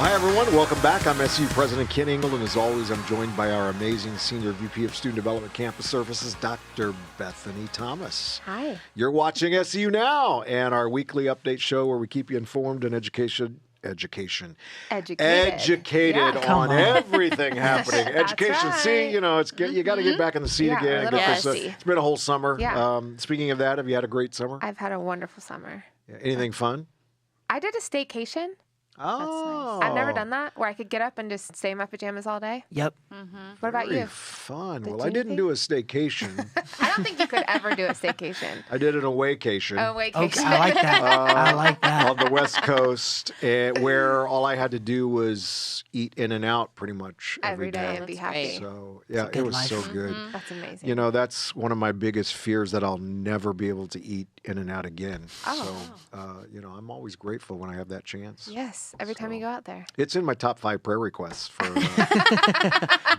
Hi, everyone. Welcome back. I'm SEU President Ken Engel, and as always, I'm joined by our amazing Senior VP of Student Development Campus Services, Dr. Bethany Thomas. Hi. You're watching SEU Now, and our weekly update show where we keep you informed and educated on everything happening. Education. Right. See, you know, you got to get back in the seat again. It's been a whole summer. Yeah. Speaking of that, have you had a great summer? I've had a wonderful summer. Yeah. Anything fun? I did a staycation. Oh, I've never done that, where I could get up and just stay in my pajamas all day. Yep. What about Very you? fun. Did Well, I you didn't do a staycation. I don't think you could ever do a staycation. I did an awaycation. A vacation. Okay, I like that. I like that. On the West Coast, where all I had to do was eat in and out pretty much every day and That's be happy. great. So, yeah, It's a it good was life. so good. That's amazing. You know, that's one of my biggest fears, that I'll never be able to eat in and out again. Oh. So, you know, I'm always grateful when I have that chance. Yes, every time you go out there. It's in my top 5 prayer requests for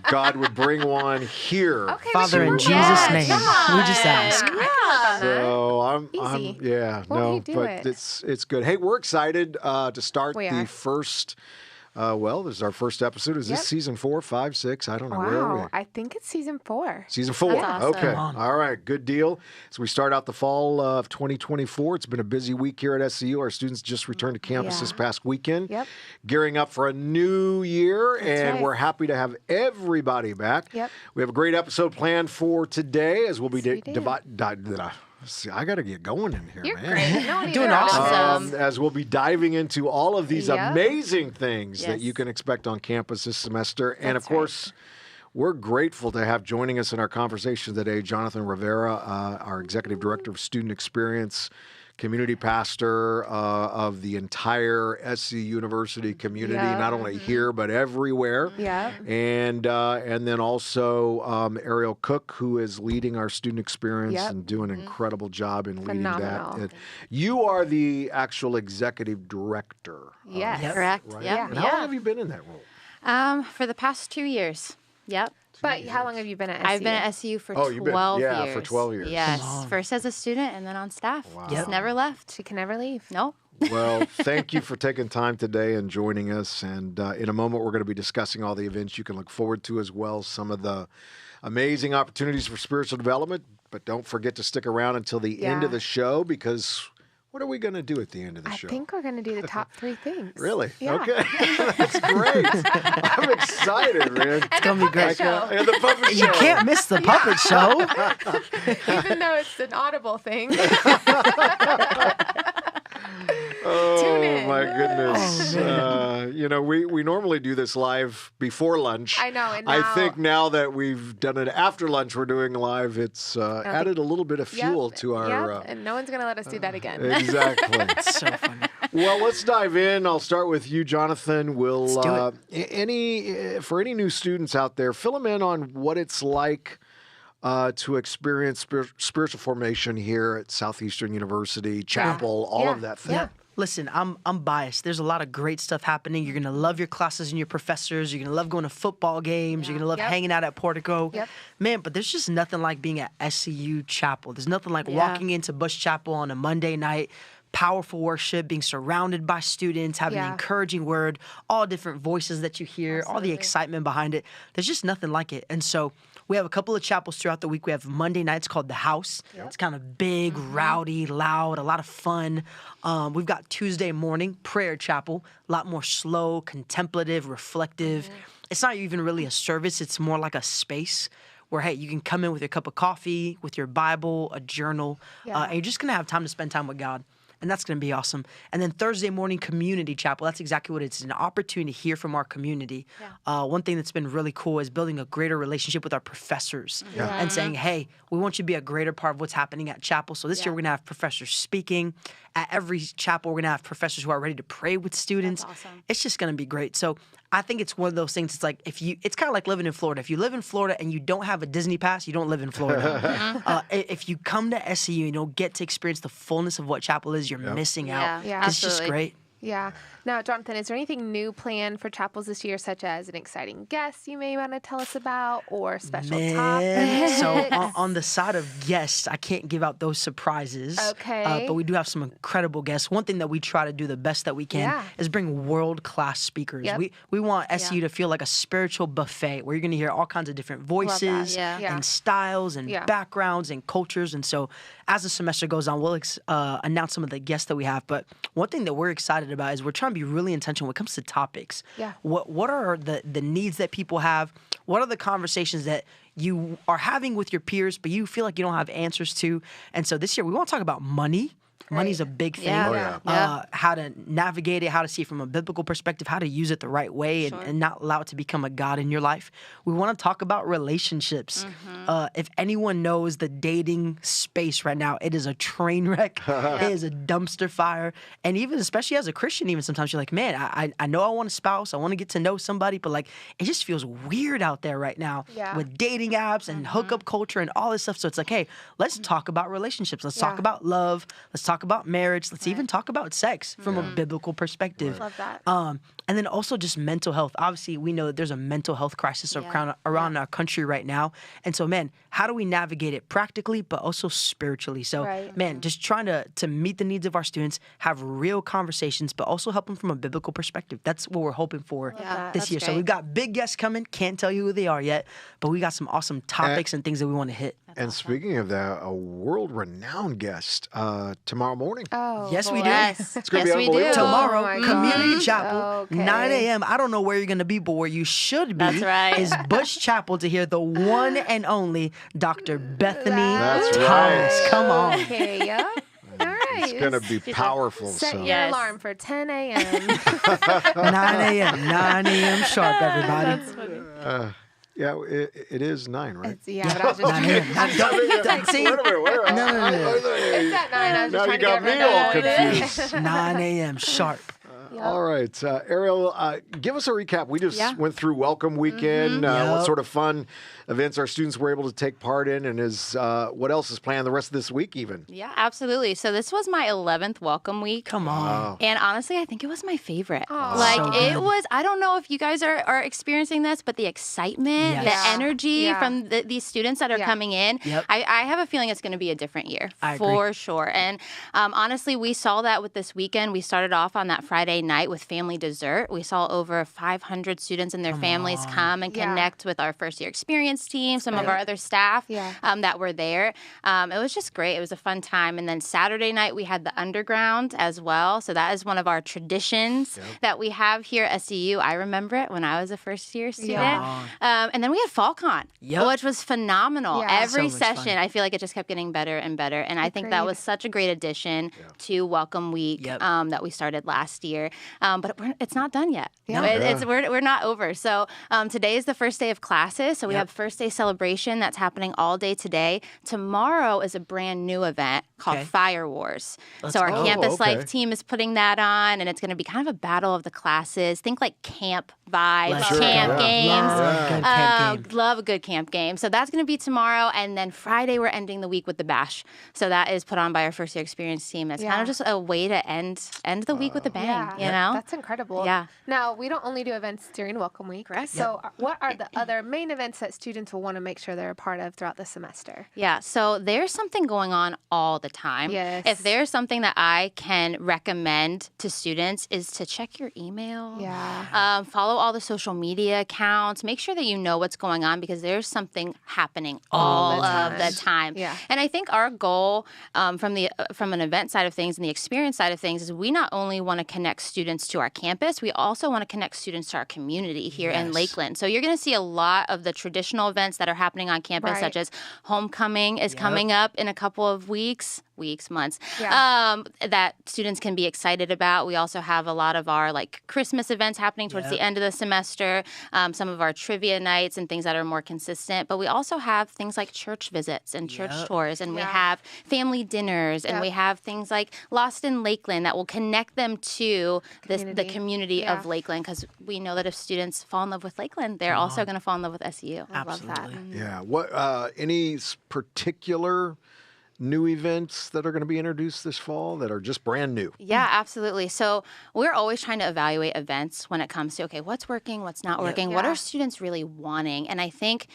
God would bring one here. Okay, Father, in we Jesus' can- name, Come we just on. ask. I can work on that. So I'm Easy. yeah, Won't no, he do but it? it's good. Hey, we're excited to start We the are. first. This is our first episode. Is Yep. this season 4, 5, 6? I don't know. Where are we? Wow, I think it's season 4. Season 4. That's awesome. Okay. Come on. All right. Good deal. So we start out the fall of 2024. It's been a busy week here at SEU. Our students just returned to campus this past weekend. Yep. Gearing up for a new year, and right. we're happy to have everybody back. Yep. We have a great episode planned for today, as we'll be Yes, we do. See, I got to get going in here, You're man. great. No, Doing you're awesome. As we'll be diving into all of these Yep. amazing things that Yes. you can expect on campus this semester. And of That's right. course, we're grateful to have joining us in our conversation today, Jonathan Rivera, our Executive Director of Student Experience, community pastor of the entire SC University community, Yep. not only here, but everywhere. Yep. And then also Aeriel Cook, who is leading our student experience Yep. and doing an incredible job in leading that. Phenomenal. And you are the actual executive director. Yes. Yep. Correct. Right? Yeah. And how long have you been in that role? For the past 2 years. Yep. But how long have you been at SEU? I've been at SEU for Oh, you've been- 12 yeah, years. for 12 years. Yes. Long. First as a student and then on staff. Wow. Just never left. She can never leave. Nope. Well, thank you for taking time today and joining us. And in a moment, we're going to be discussing all the events you can look forward to, as well as some of the amazing opportunities for spiritual development. But don't forget to stick around until the end of Yeah. the show, because what are we going to do at the end of the I show? think we're going to do the top 3 things. Really? Yeah. Okay. That's great. I'm excited, man. It's going to be great. And the puppet You show. can't miss the puppet show. Even though it's an audible thing. Oh, Tune in. my goodness. Oh, you know, we normally do this live before lunch. I know, and I now- think now that we've done it after lunch, we're doing live, it's added a little bit of fuel to our... and no one's going to let us do that again. Exactly. It's so funny. Well, let's dive in. I'll start with you, Jonathan. We'll Let's do it. for any new students out there, fill them in on what it's like to experience spiritual formation here at Southeastern University, Chapel, all of that thing. Yeah. Listen, I'm biased. There's a lot of great stuff happening. You're going to love your classes and your professors. You're going to love going to football games. You're going to love Yep. hanging out at Portico. Yep. Man, but there's just nothing like being at SEU Chapel. There's nothing like Yeah. walking into Bush Chapel on a Monday night, powerful worship, being surrounded by students, having an Yeah. encouraging word, all different voices that you hear, all the Absolutely. excitement behind it. There's just nothing like it. And so we have a couple of chapels throughout the week. We have Monday nights called The House. It's kind of big, rowdy, loud, a lot of fun. We've got Tuesday morning prayer chapel, a lot more slow, contemplative, reflective. It's not even really a service. It's more like a space where, hey, you can come in with your cup of coffee, with your Bible, a journal, Yeah. and you're just going to have time to spend time with God. And that's going to be awesome. And then Thursday morning community chapel. That's exactly what it is. It's an opportunity to hear from our community. One thing that's been really cool is building a greater relationship with our professors and saying, hey, we want you to be a greater part of what's happening at chapel. So this year we're going to have professors speaking. At every chapel, we're going to have professors who are ready to pray with students. That's awesome. It's just going to be great. So I think it's one of those things. It's like it's kind of like living in Florida. If you live in Florida and you don't have a Disney pass, you don't live in Florida. If you come to SEU and you don't get to experience the fullness of what chapel is, you're missing out. Yeah, 'Cause it's just absolutely. great. Yeah. Now, Jonathan, is there anything new planned for chapels this year, such as an exciting guest you may want to tell us about, or special topics? So on the side of guests, I can't give out those surprises. Okay. But we do have some incredible guests. One thing that we try to do the best that we can is bring world-class speakers. Yep. We want SEU to feel like a spiritual buffet where you're going to hear all kinds of different voices Yeah. and styles and backgrounds and cultures. And so as the semester goes on, we'll announce some of the guests that we have. But one thing that we're excited about is we're trying to be really intentional when it comes to topics. Yeah. What are the needs that people have? What are the conversations that you are having with your peers, but you feel like you don't have answers to? And so this year, we want to talk about money. Money's a big thing. Yeah. Oh, yeah. How to navigate it, how to see it from a biblical perspective, how to use it the right way and not allow it to become a god in your life. We want to talk about relationships. If anyone knows the dating space right now, it is a train wreck. It is a dumpster fire. And even, especially as a Christian, even sometimes you're like, man, I know I want a spouse. I want to get to know somebody, but like, it just feels weird out there right now with dating apps and hookup culture and all this stuff. So it's like, hey, let's talk about relationships. Let's talk about love. Let's talk about marriage. Let's even talk about sex from a biblical perspective. Love that. And then also just mental health. Obviously, we know that there's a mental health crisis around our country right now. And so, man, how do we navigate it practically, but also spiritually? So, man, just trying to meet the needs of our students, have real conversations, but also help them from a biblical perspective. That's what we're hoping for this year. Great. So we've got big guests coming. Can't tell you who they are yet, but we got some awesome topics and things that we want to hit. And speaking of that, a world-renowned guest tomorrow morning. Oh, Yes, we do. Yes. It's gonna be Yes, we do. unbelievable. Tomorrow, Oh, my Community gosh. Chapel, Okay. 9 a.m. I don't know where you're going to be, but where you should be That's right. is Bush Chapel to hear the one and only Dr. Bethany That's Thomas. right. Come on. Okay, yeah. All right. It's going to be powerful. Set So. your Yes. alarm for 10 a.m. 9 a.m. 9 a.m. sharp, everybody. That's funny. Yeah, it is 9, right? Yeah, but I was just 9 trying a.m. See? Wait a minute, wait a minute. No. It's at 9. I was just Now trying you to got get me all everyone confused. 9 a.m. sharp. All right. Aeriel, give us a recap. We just went through Welcome Weekend. What Yep. sort of fun events our students were able to take part in, and what else is planned the rest of this week even? Yeah, absolutely. So this was my 11th Welcome Week. Come on. And honestly, I think it was my favorite. Aw. Like So it good. was, I don't know if you guys are experiencing this, but the excitement, Yes. the energy Yeah. from these students that are coming in, Yep. I have a feeling it's going to be a different year I agree. for sure. And honestly, we saw that with this weekend. We started off on that Friday night with family dessert. We saw over 500 students and their families come and Yeah. connect with our first year experience team, some of our other staff that were there. It was just great. It was a fun time. And then Saturday night, we had the underground as well. So that is one of our traditions that we have here at SEU. I remember it when I was a first year student. And then we had FallCon, which was phenomenal. Yeah. Every So much fun. session, I feel like it just kept getting better and better. And I think that Agreed. was such a great addition to Welcome Week that we started last year. But it's not done yet. Yeah. We're not over. So today is the first day of classes. So we have first day celebration that's happening all day today. Tomorrow is a brand new event called Fire Wars. So our go. campus Okay. life team is putting that on, and it's going to be kind of a battle of the classes. Think like camp vibes, Sure. camp Yeah. games. Love good camp game. Love a good camp game. So that's going to be tomorrow. And then Friday, we're ending the week with the bash. So that is put on by our first year experience team. It's kind of just a way to end the week with a bang, you know? That's incredible. Yeah. Now, we don't only do events during Welcome Week. Correct. So, what are the other main events that students will want to make sure they're a part of throughout the semester? Yeah, so there's something going on all the time. Yes. If there's something that I can recommend to students is to check your email. Yeah. Follow all the social media accounts. Make sure that you know what's going on because there's something happening all of the time. Yeah. And I think our goal from an event side of things and the experience side of things is we not only want to connect students to our campus, we also want to connect students to our community here in Lakeland. So you're going to see a lot of the traditional events that are happening on campus, such as homecoming is coming up in a couple of months, that students can be excited about. We also have a lot of our like Christmas events happening towards the end of the semester, some of our trivia nights and things that are more consistent. But we also have things like church visits and church tours, and we have family dinners, and we have things like Lost in Lakeland that will connect them to the community of Lakeland, because we know that if students fall in love with Lakeland, they're also going to fall in love with SEU. Absolutely. Yeah. What? Any particular new events that are going to be introduced this fall that are just brand new? Yeah, absolutely. So we're always trying to evaluate events when it comes to, okay, what's working, what's not working, what Yeah. are students really wanting? And I think,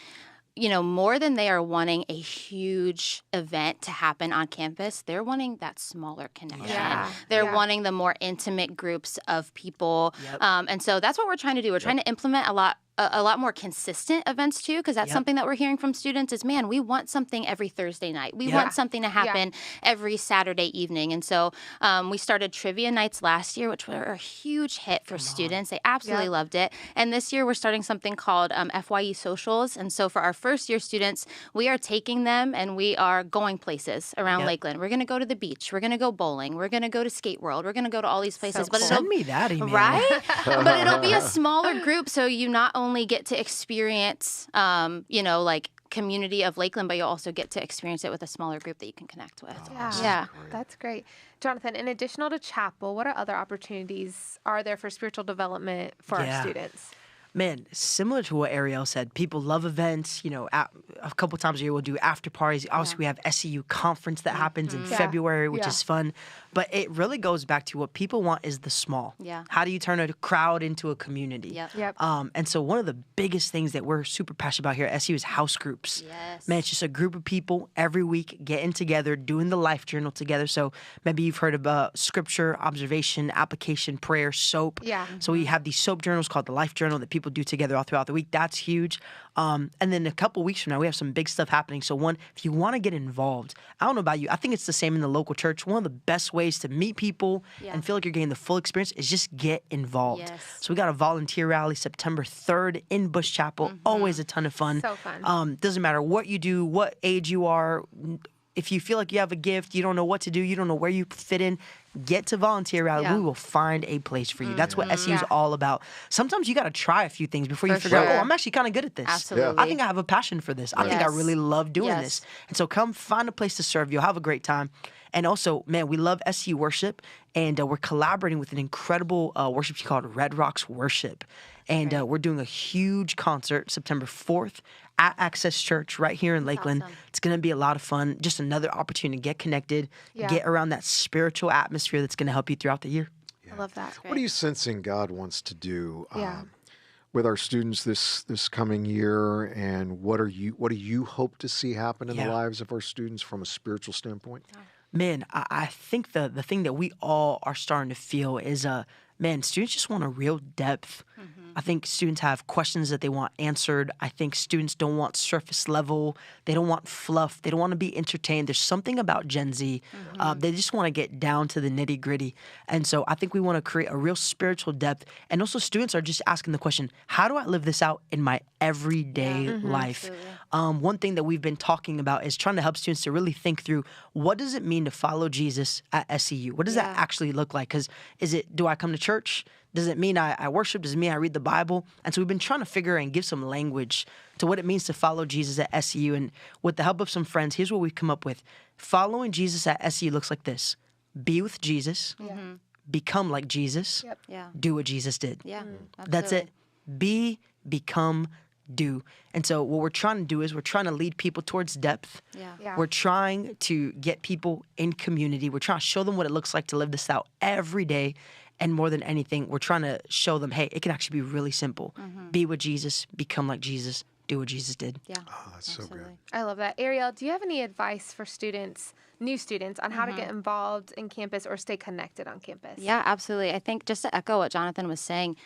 more than they are wanting a huge event to happen on campus, they're wanting that smaller connection. Yeah. They're Yeah. wanting the more intimate groups of people. Yep. And so that's what we're trying to do. We're trying to implement a lot more consistent events too, because that's something that we're hearing from students is, man, we want something every Thursday night. We want something to happen every Saturday evening. And so we started trivia nights last year, which were a huge hit for students. They absolutely loved it. And this year we're starting something called FYE Socials. And so for our first year students, we are taking them and we are going places around Lakeland. We're going to go to the beach. We're going to go bowling. We're going to go to Skate World. We're going to go to all these places. So cool. Send me that email. Right? But it'll be a smaller group, so you not only get to experience, like community of Lakeland, but you'll also get to experience it with a smaller group that you can connect with. Yeah. That's great. Jonathan, in addition to chapel, what are other opportunities are there for spiritual development for our students? Man, similar to what Aeriel said, people love events. A couple times a year we'll do after parties. Obviously, we have SEU conference that happens in February, which is fun. But it really goes back to what people want is the small. Yeah. How do you turn a crowd into a community? Yep. And so one of the biggest things that we're super passionate about here at SEU is house groups. Yes. Man, it's just a group of people every week getting together, doing the life journal together. So maybe you've heard about scripture, observation, application, prayer, soap. Yeah. So we have these soap journals called the life journal that people do together all throughout the week. That's huge. And then a couple weeks from now, we have some big stuff happening. So one, if you want to get involved, I don't know about you, I think it's the same in the local church. One of the best ways to meet people and feel like you're getting the full experience is just get involved. Yes. So we got a volunteer rally September 3rd in Bush Chapel. Always a ton of fun. So fun. Doesn't matter what you do, what age you are. If you feel like you have a gift, you don't know what to do, you don't know where you fit in, get to volunteer rally. We will find a place for you. That's what SEU is all about. Sometimes you got to try a few things before you figure out, sure. oh, I'm actually kind of good at this. Absolutely. I think I have a passion for this. I think I Yes. really love doing Yes. this. And so come find a place to serve. You'll have a great time. And also, man, we love SEU worship, and we're collaborating with an incredible worship team called Red Rocks Worship. And we're doing a huge concert September 4th at Access Church right here in Lakeland. awesome. It's going to be a lot of fun. Just another opportunity to get connected, Yeah. get around that spiritual atmosphere that's going to help you throughout the year. I love that. What are you sensing God wants to do Yeah. with our students this coming year, and what do you hope to see happen in the Yeah. lives of our students from a spiritual standpoint? Man, I think the thing that we all are starting to feel is, man, students just want a real depth. I think students have questions that they want answered. I think students don't want surface level. They don't want fluff. They don't want to be entertained. There's something about Gen Z. They just want to get down to the nitty gritty. And so I think we want to create a real spiritual depth. And also students are just asking the question, how do I live this out in my everyday life? One thing that we've been talking about is trying to help students to really think through, what does it mean to follow Jesus at SEU? What does that actually look like? Because do I come to church? Does it mean I worship? Does it mean I read the Bible? And so we've been trying to figure and give some language to what it means to follow Jesus at SEU. And with the help of some friends, here's what we've come up with. Following Jesus at SEU looks like this. Be with Jesus. Become like Jesus. Yep. Yeah. Do what Jesus did. Yeah. That's it. Be, become, do. And so what we're trying to do is we're trying to lead people towards depth. Yeah. We're trying to get people in community. We're trying to show them what it looks like to live this out every day. And more than anything, we're trying to show them, hey, it can actually be really simple. Be with Jesus, become like Jesus, do what Jesus did. Yeah. Oh, that's so good. I love that. Aeriel, do you have any advice for students, new students, on how to get involved in campus or stay connected on campus? Yeah, absolutely. I think just to echo what Jonathan was saying,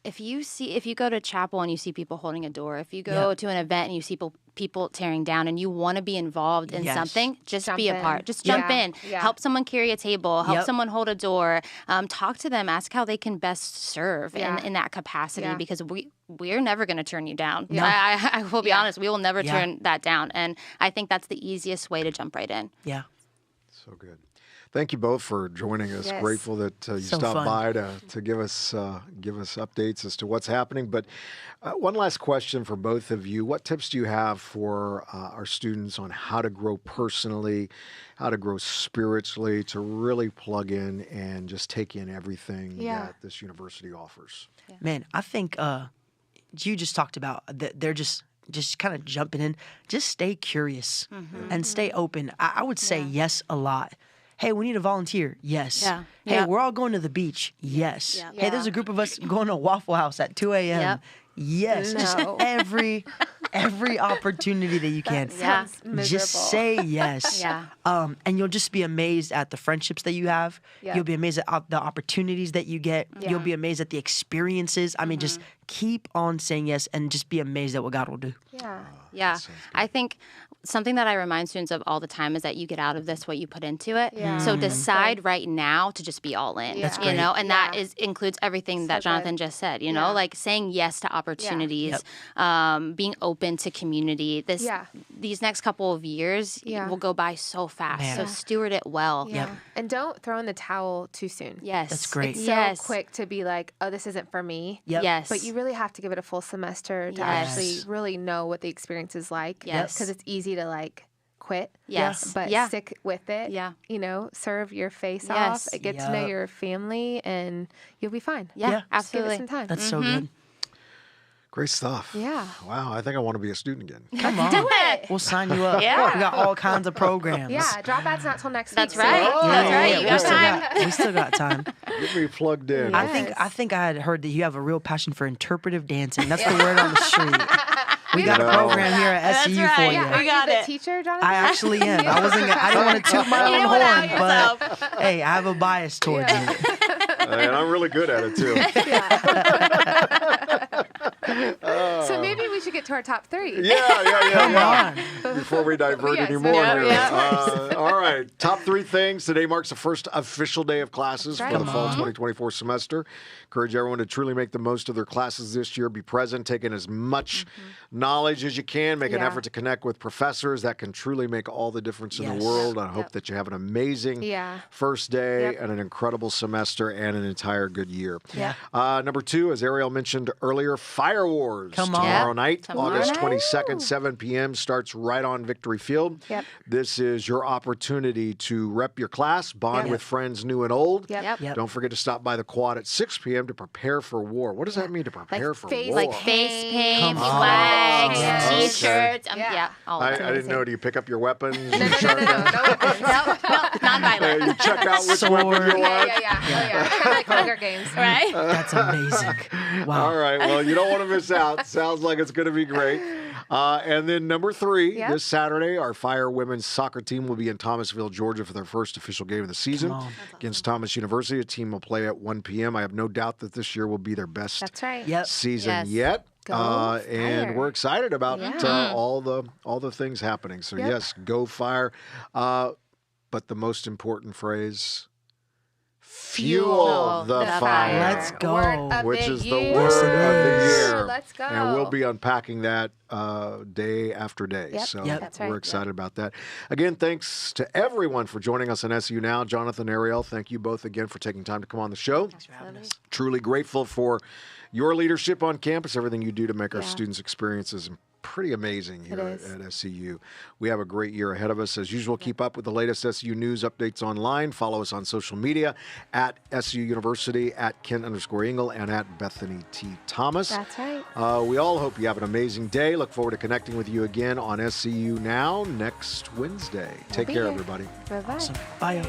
if you go to chapel and you see people holding a door, if you go to an event and you see people tearing down and you want to be involved in something, just Jump be a in. part. Just jump in. Yeah. Help someone carry a table. Help Yep. someone hold a door. Talk to them. Ask how they can best serve Yeah. in that capacity Yeah. because we're never going to turn you down. Yeah. I will be honest. We will never Yeah. turn that down. And I think that's the easiest way to jump right in. Yeah. So good. Thank you both for joining us. Yes. Grateful that you So stopped fun. by to give us updates as to what's happening. But one last question for both of you: what tips do you have for our students on how to grow personally, how to grow spiritually, to really plug in and just take in everything that this university offers? Man, I think you just talked about that they're just just kind of jumping in, just stay curious and stay open. I would say yes a lot. Hey, we need a volunteer. Yes. Yeah. Hey, Yep. we're all going to the beach. Yes. Yep. Hey, there's a group of us going to Waffle House at 2 a.m. Yep. Yes. Just No. every opportunity that you can. That sounds miserable. Just say yes. Yeah. And you'll just be amazed at the friendships that you have. Yeah. You'll be amazed at the opportunities that you get. Yeah. You'll be amazed at the experiences. I mean, just keep on saying yes and just be amazed at what God will do. Yeah. Yeah. I think something that I remind students of all the time is that you get out of this what you put into it. Yeah. So decide right now to just be all in. That's You great. know, and that Yeah. includes everything that So Jonathan good. just said, you Yeah. know, like saying yes to opportunities, being open to community. Yeah. These next couple of years Yeah. will go by so fast. Man. So steward it well. Yeah. And don't throw in the towel too soon. Yes. That's great. It's Yes. so quick to be like, oh, this isn't for me. Yep. Yes. But you really have to give it a full semester to Yes. actually really know what the experience is like. Yes. Because it's easy to like quit. Yes. But Yeah. stick with it. Yeah. You know, serve your face Yes. off. Get to know Yep. your family and you'll be fine. Yeah, Yeah. Just give absolutely. it some time. That's so good. Great stuff. Yeah. Wow, I think I want to be a student again. Come on. Do it. We'll sign you up. Yeah. We got all kinds of programs. Yeah. Dropout's not till next That's week. right. So That's right. You we got still time. we still got time. Get me plugged in. Yeah. I think I had heard that you have a real passion for interpretive dancing. That's the word on the street. We got a Yeah. program here at That's SEU right. for you. Yeah. Are We you got the it. teacher, Jonathan? I actually am. I didn't want to toot my You own didn't wanna horn, out but hey, I have a bias towards Yeah. it. And I'm really good at it too. So maybe we should get to our top 3. Come on. Before we divert Yes, anymore yeah, here. yeah. All right. Top 3 things. Today marks the first official day of classes That's for right. the fall 2024 semester. Encourage everyone to truly make the most of their classes this year. Be present, take in as much knowledge as you can. Make an Yeah. effort to connect with professors. That can truly make all the difference in the Yes. world. I hope Yep. that you have an amazing Yeah. first day Yep. and an incredible semester and an entire good year. Yeah. Number 2, as Aeriel mentioned earlier, Fire Wars. Come on. Tomorrow Yeah. night, Tomorrow August night. 22nd, 7 p.m. starts right on Victory Field. Yep. This is your opportunity to rep your class, bond Yep. with friends new and old. Yep. Yep. Don't forget to stop by the quad at 6 p.m. to prepare for war. What does that mean to prepare for face- war? Like face paint, Come on. flags, Yes. t-shirts. Yeah. Yeah. All I of it. didn't know. Do you pick up your weapons? No, no, no, no, no, no weapons. No, non-violent. You check out which Sword. weapon you Yeah, want? yeah, yeah. Oh, yeah. Kind of like Hunger Games. Right? That's amazing. Wow. All right. Well, you don't want to miss out. Sounds like it's going to be great. And then number 3, Yep. this Saturday, our Fire women's soccer team will be in Thomasville, Georgia for their first official game of the season Come on. against Thomas University. The team will play at 1 p.m. I have no doubt that this year will be their best That's right. Yep. season Yes. yet. Go And Fire. we're excited about Yeah. all the things happening. So Yep. yes, go Fire. But the most important phrase, fuel the fire. Let's go. Word of Which the is the year. word of the year. Let's go. And we'll be unpacking that day after day. Yep. So Yep. That's we're right. excited about that. Again, thanks to everyone for joining us on SU Now. Jonathan, Aeriel, thank you both again for taking time to come on the show. Thanks for having us. Truly grateful for your leadership on campus, everything you do to make our Yeah. students' experiences pretty amazing here is. at SEU. We have a great year ahead of us. As usual, keep up with the latest SEU news updates online. Follow us on social media at SEU University, at Ken_Engel, and at Bethany T. Thomas. That's right. We all hope you have an amazing day. Look forward to connecting with you again on SEU Now next Wednesday. Take be care, here. everybody. Bye-bye. Awesome. Bye.